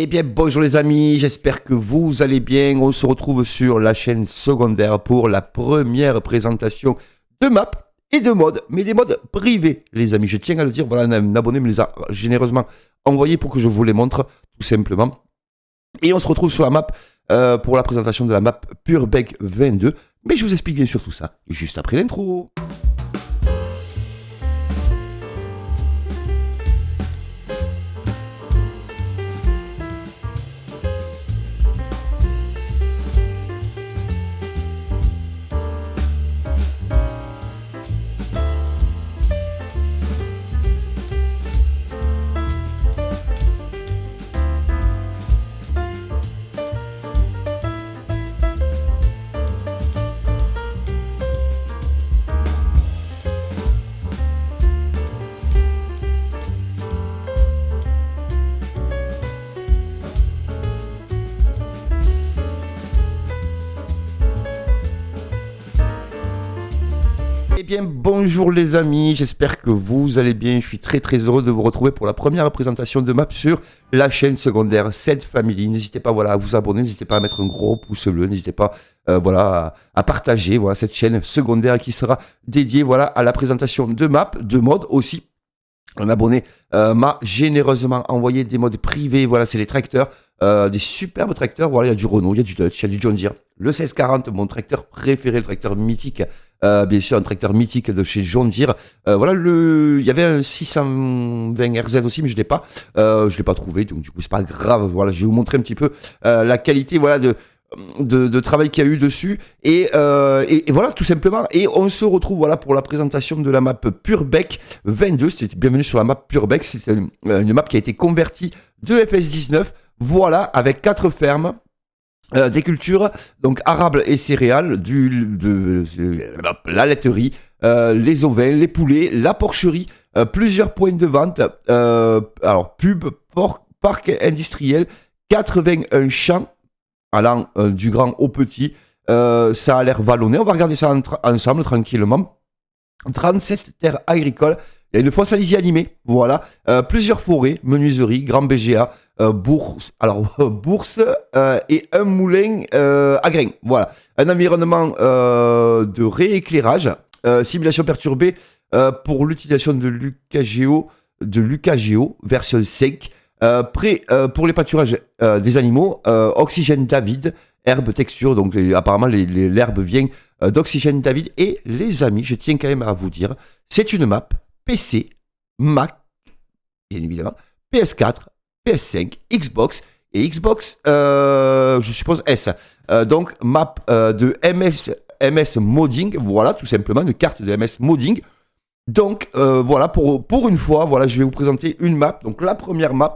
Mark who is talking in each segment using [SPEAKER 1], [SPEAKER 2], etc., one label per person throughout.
[SPEAKER 1] bien bonjour les amis, j'espère que vous allez bien. On se retrouve sur la chaîne secondaire pour la première présentation de maps et de mods, mais des mods privés les amis. Je tiens à le dire, voilà, un abonné me les a généreusement envoyés pour que je vous les montre tout simplement. Et on se retrouve sur la map pour la présentation de la map Purbeck 22. Mais je vous explique bien sûr tout ça juste après l'intro. Eh bien bonjour les amis, j'espère que vous allez bien, je suis très heureux de vous retrouver pour la première présentation de map sur la chaîne secondaire Cette Family. N'hésitez pas à vous abonner, n'hésitez pas à mettre un gros pouce bleu, n'hésitez pas à partager cette chaîne secondaire qui sera dédiée à la présentation de map, de mods aussi. Un abonné m'a généreusement envoyé des mods privés, c'est les tracteurs, des superbes tracteurs, il y a du Renault, il y a du Dutch, il y a du John Deere, le 1640, mon tracteur préféré, le tracteur mythique, bien sûr un tracteur mythique de chez John Deere, il y avait un 620 RZ aussi, mais je l'ai pas trouvé, donc du coup c'est pas grave, je vais vous montrer un petit peu la qualité, de travail qu'il y a eu dessus et voilà tout simplement, et on se retrouve pour la présentation de la map Purbeck 22. C'était bienvenue sur la map Purbeck, c'est une map qui a été convertie de FS19, avec 4 fermes, des cultures donc arables et céréales, la laiterie, les ovins, les poulets, la porcherie, plusieurs points de vente, pub, parc industriel, 81 champs allant du grand au petit, ça a l'air vallonné. On va regarder ça ensemble tranquillement. 37 terres agricoles, il y a une fosse à lisier animée, plusieurs forêts, menuiseries, grand BGA, bourse et un moulin à grains. Un environnement de rééclairage, simulation perturbée pour l'utilisation de l'UKGO version 5. Prêt pour les pâturages des animaux, oxygène David, herbe texture, donc apparemment l'herbe vient d'oxygène David. Et les amis, je tiens quand même à vous dire, c'est une map PC, Mac, bien évidemment, PS4, PS5, Xbox et Xbox, je suppose S. Donc map de MS Modding, tout simplement, une carte de MS Modding. Donc pour une fois, je vais vous présenter une map. Donc la première map,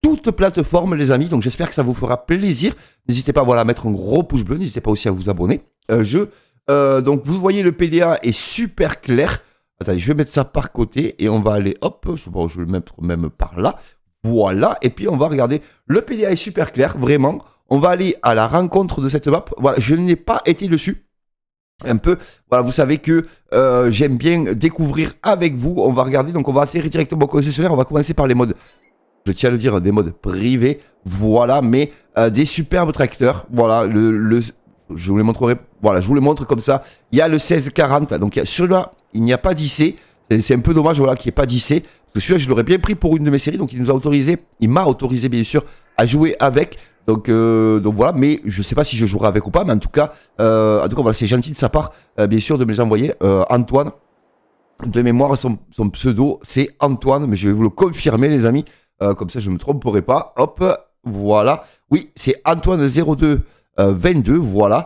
[SPEAKER 1] toute plateforme les amis. Donc j'espère que ça vous fera plaisir. N'hésitez pas à mettre un gros pouce bleu, n'hésitez pas aussi à vous abonner. Donc vous voyez le PDA est super clair. Attendez, je vais mettre ça par côté et on va aller, je vais le mettre même par là. Et puis on va regarder, le PDA est super clair, vraiment. On va aller à la rencontre de cette map. Je n'ai pas été dessus. Un peu, vous savez que j'aime bien découvrir avec vous. On va regarder, donc on va atterrir directement au concessionnaire. On va commencer par les modes, je tiens à le dire, des modes privés, mais des superbes tracteurs. Je vous les montrerai, je vous les montre comme ça. Il y a le 1640, donc celui-là, il n'y a pas d'IC. C'est un peu dommage qu'il n'y ait pas d'IC, parce que celui-là, je l'aurais bien pris pour une de mes séries. Donc il m'a autorisé bien sûr à jouer avec. Donc mais je sais pas si je jouerai avec ou pas, mais en tout cas, c'est gentil de sa part, bien sûr, de me les envoyer. Antoine, de mémoire, son pseudo, c'est Antoine, mais je vais vous le confirmer, les amis, comme ça je ne me tromperai pas. Oui, c'est Antoine0222,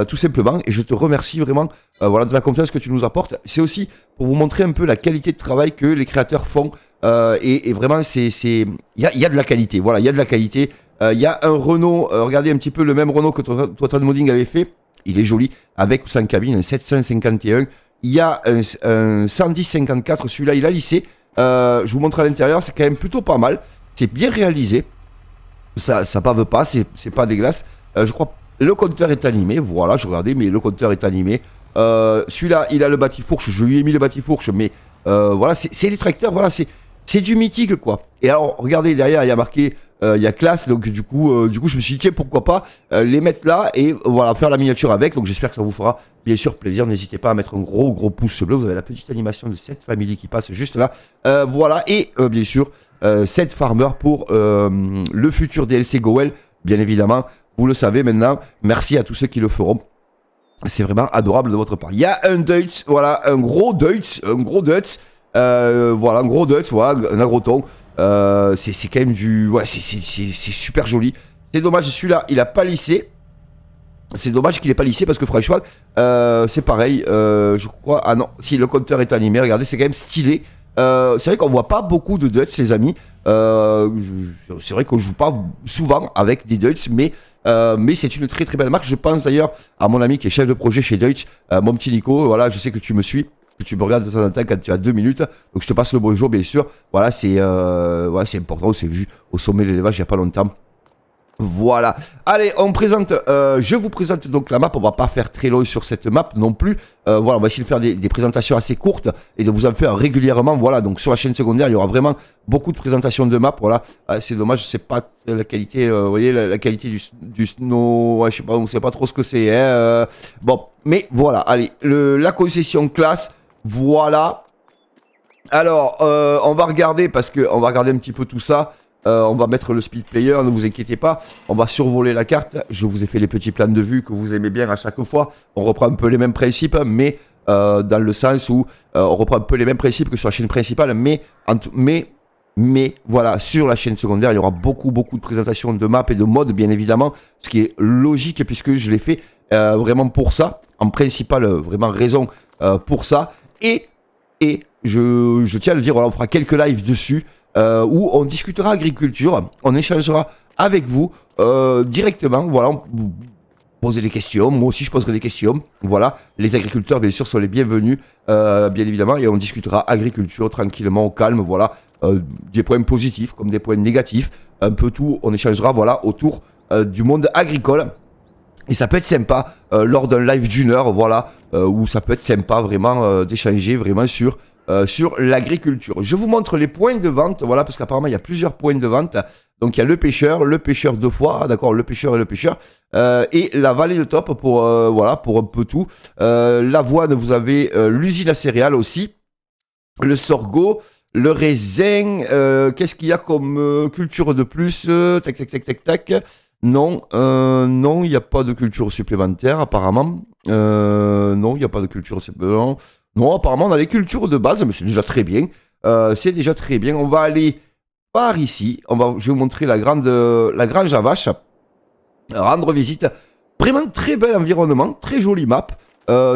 [SPEAKER 1] tout simplement, et je te remercie vraiment, de la confiance que tu nous apportes. C'est aussi pour vous montrer un peu la qualité de travail que les créateurs font, et vraiment, il y a de la qualité, il y a de la qualité. Il y a un Renault, regardez un petit peu le même Renault que Total Modding avait fait. Il est joli, avec ou sans cabine, un 751. Il y a un 110-54, celui-là il a lissé. Je vous montre à l'intérieur, c'est quand même plutôt pas mal. C'est bien réalisé. Ça bave pas, c'est pas dégueulasse. Je crois le compteur est animé, je regardais, mais le compteur est animé. Celui-là, il a le bâti-fourche, je lui ai mis le bâti-fourche, mais c'est les tracteurs, c'est du mythique, quoi. Et alors, regardez, derrière, il y a marqué il y a classe, donc du coup, je me suis dit, tiens, pourquoi pas les mettre là et voilà, faire la miniature avec. Donc j'espère que ça vous fera bien sûr plaisir. N'hésitez pas à mettre un gros pouce bleu. Vous avez la petite animation de cette famille qui passe juste là. Voilà, et bien sûr, cette farmer pour le futur DLC Goel, bien évidemment. Vous le savez maintenant. Merci à tous ceux qui le feront. C'est vraiment adorable de votre part. Il y a un Deutz, voilà, un gros Deutz, voilà, un gros Deutz, voilà, un agroton. C'est quand même du... Ouais, c'est super joli. C'est dommage, celui-là, il a pas lissé. C'est dommage qu'il ait pas lissé parce que franchement, c'est pareil, je crois... Ah non, si, le compteur est animé, regardez, c'est quand même stylé. C'est vrai qu'on voit pas beaucoup de Deutz, les amis. C'est vrai qu'on joue pas souvent avec des Deutz, mais c'est une très très belle marque. Je pense d'ailleurs à mon ami qui est chef de projet chez Deutz, mon petit Nico. Voilà, je sais que tu me suis, que tu me regardes de temps en temps quand tu as 2 minutes. Donc je te passe le bonjour, bien sûr. Voilà, c'est important. C'est vu au sommet de l'élevage il n'y a pas longtemps. Voilà. Allez, je vous présente donc la map. On va pas faire très long sur cette map non plus. Voilà, on va essayer de faire des présentations assez courtes et de vous en faire régulièrement. Voilà, donc sur la chaîne secondaire, il y aura vraiment beaucoup de présentations de map. Voilà, c'est dommage, c'est pas la qualité. Vous voyez, la qualité du snow. Ouais, je sais pas, on sait pas trop ce que c'est. Hein, bon, mais voilà. Allez, la concession classe. Voilà. Alors, on va regarder parce que on va regarder un petit peu tout ça. On va mettre le speed player, ne vous inquiétez pas. On va survoler la carte. Je vous ai fait les petits plans de vue que vous aimez bien à chaque fois. On reprend un peu les mêmes principes, mais dans le sens où on reprend un peu les mêmes principes que sur la chaîne principale. Mais voilà, sur la chaîne secondaire, il y aura beaucoup de présentations de maps et de modes, bien évidemment. Ce qui est logique puisque je l'ai fait vraiment pour ça. En principal, vraiment raison pour ça. Et je tiens à le dire, voilà, on fera quelques lives dessus. Où on discutera agriculture, on échangera avec vous directement, voilà, vous posez des questions, moi aussi je poserai des questions, voilà, les agriculteurs bien sûr sont les bienvenus, bien évidemment, et on discutera agriculture tranquillement, au calme, voilà, des points positifs comme des points négatifs, un peu tout, on échangera, voilà, autour du monde agricole. Et ça peut être sympa lors d'un live d'1 heure, voilà, où ça peut être sympa vraiment d'échanger vraiment sur l'agriculture. Je vous montre les points de vente, voilà, parce qu'apparemment il y a plusieurs points de vente. Donc il y a le pêcheur 2 fois, d'accord, le pêcheur et le pêcheur, et la vallée de top pour voilà, pour un peu tout. L'avoine, vous avez l'usine à céréales aussi, le sorgho, le raisin. Qu'est-ce qu'il y a comme culture de plus? Tac. Non, non, il n'y a pas de culture supplémentaire apparemment. Non, il n'y a pas de culture supplémentaire. Non, apparemment, on a les cultures de base, mais c'est déjà très bien. On va aller par ici. Je vais vous montrer la grange à vache. Rendre visite. Vraiment très bel environnement, très jolie map.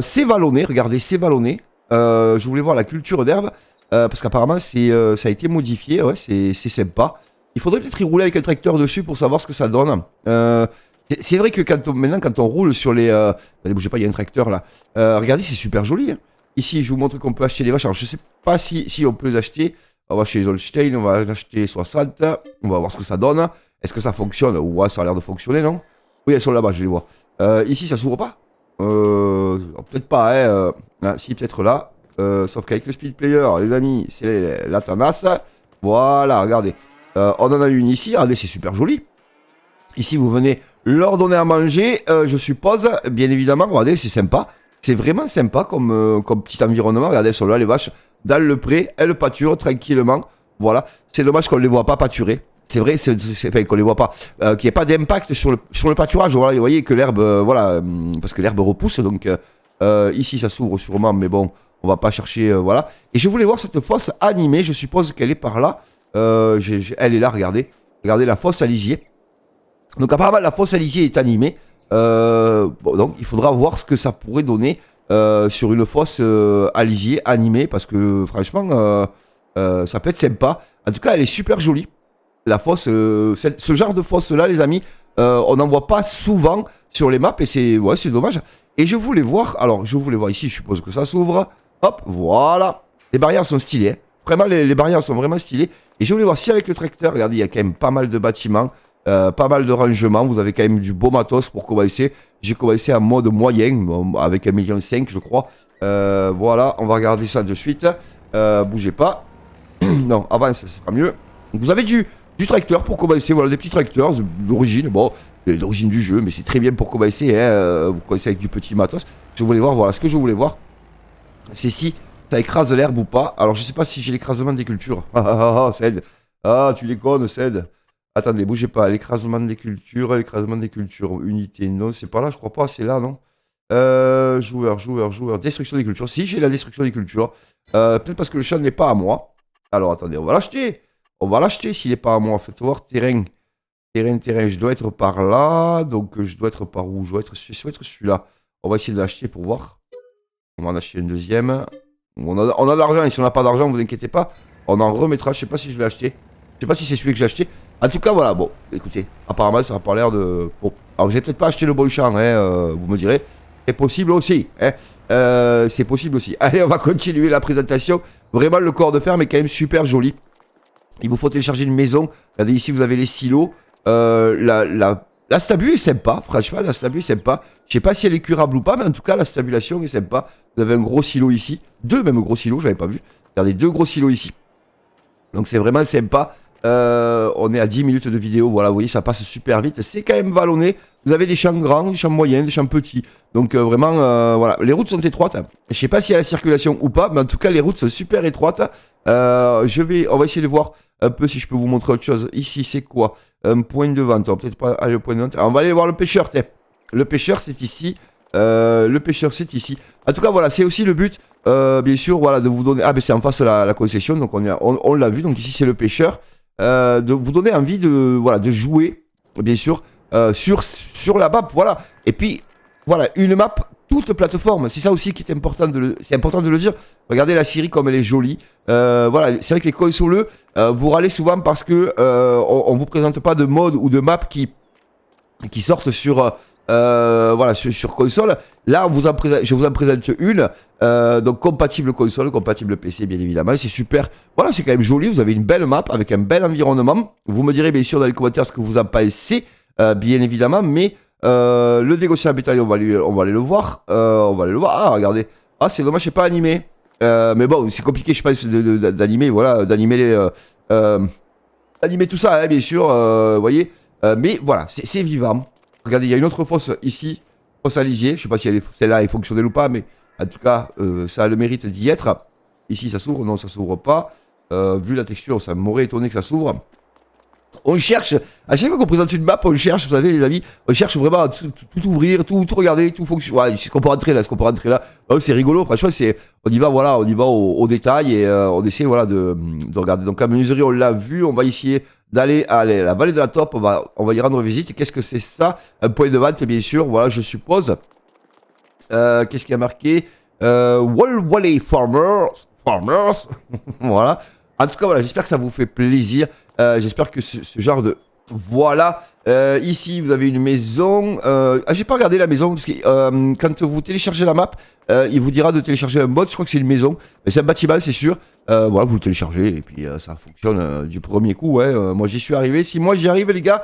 [SPEAKER 1] C'est vallonné, regardez, c'est vallonné. Je voulais voir la culture d'herbe, parce qu'apparemment, ça a été modifié. Ouais, c'est sympa. Il faudrait peut-être y rouler avec un tracteur dessus pour savoir ce que ça donne. C'est vrai que maintenant, quand on roule sur les... Allez, bougez pas, il y a un tracteur là. Regardez, c'est super joli. Hein. Ici, je vous montre qu'on peut acheter les vaches. Alors, je sais pas si on peut les acheter. On va chez les Holstein, on va acheter 60. On va voir ce que ça donne. Est-ce que ça fonctionne? Ouais, ça a l'air de fonctionner, non? Oui, elles sont là-bas, je les vois. Ici, ça s'ouvre pas? Peut-être pas, hein. Ah, si, peut-être là. Sauf qu'avec le speed player, les amis, c'est la tanasse. Voilà, regardez. On en a une ici. Regardez, c'est super joli. Ici, vous venez leur donner à manger, je suppose. Bien évidemment, regardez, c'est sympa. C'est vraiment sympa comme petit environnement. Regardez, elles sont là, les vaches, dans le pré. Elles pâturent tranquillement. Voilà. C'est dommage qu'on ne les voit pas pâturer. C'est vrai, enfin, qu'on ne les voit pas. Qu'il n'y ait pas d'impact sur le pâturage. Voilà, vous voyez que l'herbe, voilà, parce que l'herbe repousse. Donc, ici, ça s'ouvre sûrement, mais bon, on va pas chercher, voilà. Et je voulais voir cette fosse animée. Je suppose qu'elle est par là. Elle est là, regardez. Regardez la fosse à lisier. Donc, apparemment, la fosse à lisier est animée. Bon, donc il faudra voir ce que ça pourrait donner sur une fosse à lisier animée, parce que franchement ça peut être sympa. En tout cas, elle est super jolie, la fosse. Ce genre de fosse là, les amis, on n'en voit pas souvent sur les maps, et c'est dommage. Et je voulais voir ici, je suppose que ça s'ouvre. Hop, voilà, les barrières sont stylées, hein. Vraiment, les barrières sont vraiment stylées. Et je voulais voir si avec le tracteur, regardez, il y a quand même pas mal de bâtiments. Pas mal de rangements, vous avez quand même du beau matos pour commencer. J'ai commencé en mode moyen, avec 1,5 million je crois. Voilà, on va regarder ça de suite. Bougez pas. Non, avance, ça sera mieux. Vous avez du tracteur pour commencer, voilà, des petits tracteurs d'origine, bon, d'origine du jeu, mais c'est très bien pour commencer, hein, vous commencez avec du petit matos. Je voulais voir, voilà, ce que je voulais voir, c'est si ça écrase l'herbe ou pas. Alors, je sais pas si j'ai l'écrasement des cultures. Ced. Ah, tu déconnes, Ced. Attendez, bougez pas, l'écrasement des cultures, unité, non, c'est pas là, je crois pas, c'est là, non? Joueur, destruction des cultures. Si, j'ai la destruction des cultures. Peut-être parce que le champ n'est pas à moi. Alors, attendez, on va l'acheter. On va l'acheter s'il n'est pas à moi. Faites voir, terrain. Terrain, je dois être par là. Donc, je dois être par où? Je dois être celui-là. On va essayer de l'acheter pour voir. On va en acheter une deuxième. On a de l'argent, et si on n'a pas d'argent, vous inquiétez pas. On en remettra, je sais pas si je l'ai acheté. Je sais pas si c'est celui que j'ai acheté. En tout cas, voilà, bon, écoutez, apparemment, ça n'a pas l'air de... Bon, alors j'ai peut-être pas acheté le bon champ, hein, vous me direz. C'est possible aussi, hein. C'est possible aussi. Allez, on va continuer la présentation. Vraiment, le corps de ferme est quand même super joli. Il vous faut télécharger une maison. Regardez, ici, vous avez les silos. La stabu est sympa, franchement, la stabu est sympa. Je sais pas si elle est curable ou pas, mais en tout cas, la stabulation est sympa. Vous avez un gros silo ici. Deux même gros silos, j'avais pas vu. Regardez, deux gros silos ici. Donc c'est vraiment sympa. On est à 10 minutes de vidéo, voilà, vous voyez, ça passe super vite. C'est quand même vallonné. Vous avez des champs grands, des champs moyens, des champs petits. Donc vraiment, voilà, les routes sont étroites. Je sais pas s'il y a la circulation ou pas, mais en tout cas, les routes sont super étroites. On va essayer de voir un peu si je peux vous montrer autre chose. Ici, c'est quoi? Un point de vente. On va peut-être pas aller au point de vente. Alors, on va aller voir le pêcheur. Le pêcheur, c'est ici. Le pêcheur, c'est ici. En tout cas, voilà, c'est aussi le but, bien sûr, voilà, de vous donner... Ah, ben c'est en face de la concession, donc on l'a vu. Donc ici, c'est le pêcheur. De vous donner envie de, voilà, de jouer, bien sûr, sur la map, voilà. Et puis, voilà, une map, toute plateforme. C'est ça aussi qui est important c'est important de le dire. Regardez la série comme elle est jolie. Voilà, c'est vrai que les consoleux, vous râlez souvent parce que on vous présente pas de mode ou de map qui sortent sur... voilà, sur console. Là, je vous en présente une. Donc, compatible console, compatible PC, bien évidemment. C'est super. Voilà, c'est quand même joli. Vous avez une belle map avec un bel environnement. Vous me direz bien sûr dans les commentaires ce que vous en pensez, bien évidemment. Mais le négociant à bétail, on va aller le voir. Ah, regardez. Ah, c'est dommage, c'est pas animé. Mais bon, c'est compliqué, je pense, d'animer. Voilà, d'animer tout ça, hein, bien sûr. Vous voyez. Mais voilà, c'est vivant. Regardez, il y a une autre fosse ici, fosse à lisier. Je sais pas si celle-là est fonctionnelle ou pas, mais en tout cas, ça a le mérite d'y être. Ici, ça s'ouvre. Non, ça s'ouvre pas. Vu la texture, ça m'aurait étonné que ça s'ouvre. On cherche, à chaque fois qu'on présente une map, on cherche, vous savez, les amis, on cherche vraiment à tout ouvrir, tout regarder, tout fonctionner. Ouais, est-ce qu'on peut rentrer là, Oh, c'est rigolo, franchement, on y va, voilà, on y va au détail et on essaie, voilà, de regarder. Donc, la menuiserie, on l'a vu, on va essayer d'aller à la vallée de la Taupe, on va y rendre visite. Qu'est-ce que c'est ça? Un point de vente, bien sûr, voilà, je suppose. Qu'est-ce qu'il y a marqué? Wally Farmers. Voilà. En tout cas, voilà, j'espère que ça vous fait plaisir. J'espère que ce genre de... Voilà. Ici, vous avez une maison. J'ai pas regardé la maison, parce que quand vous téléchargez la map, il vous dira de télécharger un mod. Je crois que c'est une maison. Mais c'est un bâtiment, c'est sûr. Voilà, vous le téléchargez, et puis ça fonctionne du premier coup. Ouais, moi, j'y suis arrivé. Si moi, j'y arrive, les gars,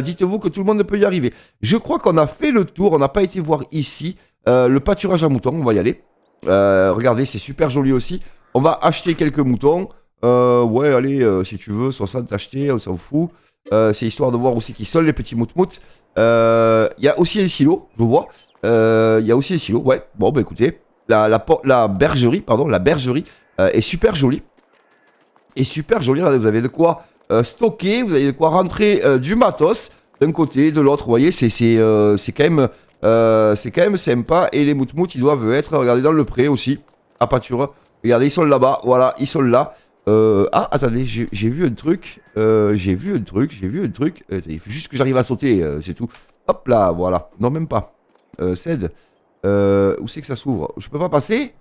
[SPEAKER 1] dites-vous que tout le monde peut y arriver. Je crois qu'on a fait le tour. On n'a pas été voir ici le pâturage à moutons. On va y aller. Regardez, c'est super joli aussi. On va acheter quelques moutons. Ouais, allez, si tu veux, 60 achetés, on s'en fout. C'est histoire de voir aussi qui sont les petits moutmout. Il y a aussi un silo, je vois. Il y a aussi un silo, ouais. Bon, bah écoutez, la bergerie est super jolie. Regardez, vous avez de quoi stocker, vous avez de quoi rentrer du matos d'un côté, de l'autre. Vous voyez, c'est quand même sympa. Et les moutmout, ils doivent être, regardez, dans le pré aussi, à pâture. Regardez, ils sont là-bas, voilà, ils sont là. Ah, attendez, j'ai vu un truc. J'ai vu un truc. Il faut juste que j'arrive à sauter, c'est tout. Hop là, voilà. Non, même pas. Cède. Où c'est que ça s'ouvre? Je peux pas passer?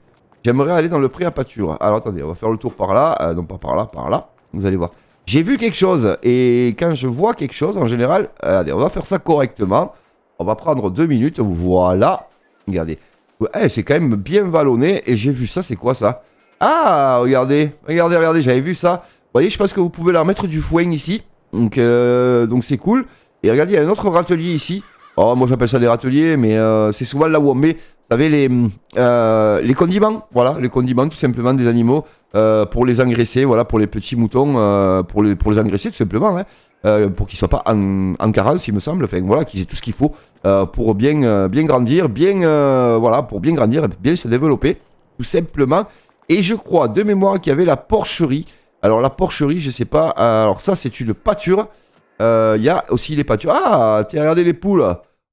[SPEAKER 1] J'aimerais aller dans le pré à pâture. Alors, attendez, on va faire le tour par là. Non, pas par là, par là. Vous allez voir. J'ai vu quelque chose. Et quand je vois quelque chose, en général, allez, on va faire ça correctement. On va prendre 2 minutes. Voilà. Regardez. Ouais, c'est quand même bien vallonné. Et j'ai vu ça, c'est quoi ça? Ah, regardez, j'avais vu ça. Vous voyez, je pense que vous pouvez leur mettre du foin ici. Donc c'est cool. Et regardez, il y a un autre râtelier ici. Oh, moi j'appelle ça des râteliers, mais c'est souvent là où on met, vous savez, les condiments. Voilà, les condiments tout simplement des animaux. pour les engraisser, voilà, pour les petits moutons, pour les engraisser tout simplement, hein, pour qu'ils soient pas en carence, il me semble, enfin voilà, qu'ils aient tout ce qu'il faut pour bien grandir, voilà, pour bien grandir et bien se développer, tout simplement. Et je crois de mémoire qu'il y avait la porcherie. Alors la porcherie, je sais pas, alors ça c'est une pâture. Il y a aussi les pâtures. Ah, tiens, regardez les poules.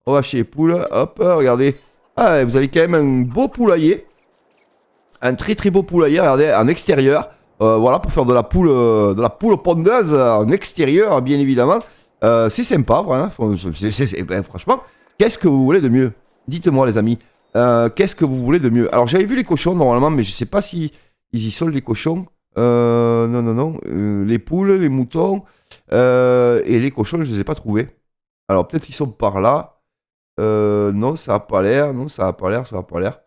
[SPEAKER 1] On va chez les poules, hop, regardez. Ah, vous avez quand même un beau poulailler. Un très très beau poulailler, regardez, en extérieur. Voilà, pour faire de la poule pondeuse en extérieur, bien évidemment. C'est sympa, voilà. Ben, franchement, qu'est-ce que vous voulez de mieux? Dites-moi, les amis. Qu'est-ce que vous voulez de mieux? Alors, j'avais vu les cochons normalement, mais je sais pas si ils y sont, les cochons. Non. Les poules, les moutons et les cochons, je les ai pas trouvés. Alors, peut-être qu'ils sont par là. Non, ça a pas l'air. Non, ça a pas l'air. Ça a pas l'air.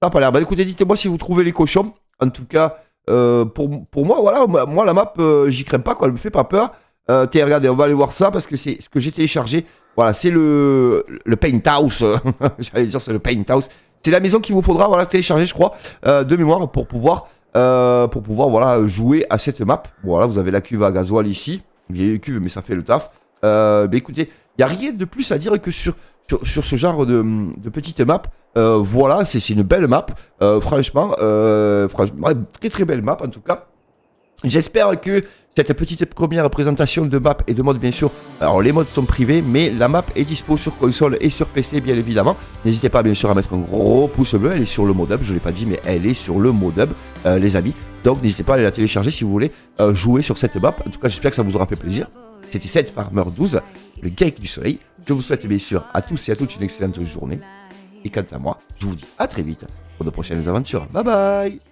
[SPEAKER 1] Bah écoutez, dites-moi si vous trouvez les cochons. En tout cas, pour moi, voilà, moi la map, j'y crains pas, quoi. Elle me fait pas peur. Tiens, regardez, on va aller voir ça parce que c'est ce que j'ai téléchargé. Voilà, c'est le Paint House. J'allais dire, c'est le Paint House. C'est la maison qu'il vous faudra, voilà, télécharger, je crois, de mémoire pour pouvoir voilà, jouer à cette map. Voilà, vous avez la cuve à gasoil ici. Vieille cuve, mais ça fait le taf. Bah écoutez, il n'y a rien de plus à dire que sur ce genre de petite map. Voilà, c'est une belle map. Franchement, très très belle map en tout cas. J'espère que cette petite première présentation de map et de mode, bien sûr, alors les modes sont privés, mais la map est dispo sur console et sur PC, bien évidemment. N'hésitez pas, bien sûr, à mettre un gros pouce bleu. Elle est sur le modub, je ne l'ai pas dit, mais elle est sur le modub, les amis. Donc, n'hésitez pas à aller la télécharger si vous voulez jouer sur cette map. En tout cas, j'espère que ça vous aura fait plaisir. C'était Seth Farmer 12, le geek du soleil. Je vous souhaite, bien sûr, à tous et à toutes une excellente journée. Et quant à moi, je vous dis à très vite pour de prochaines aventures. Bye bye!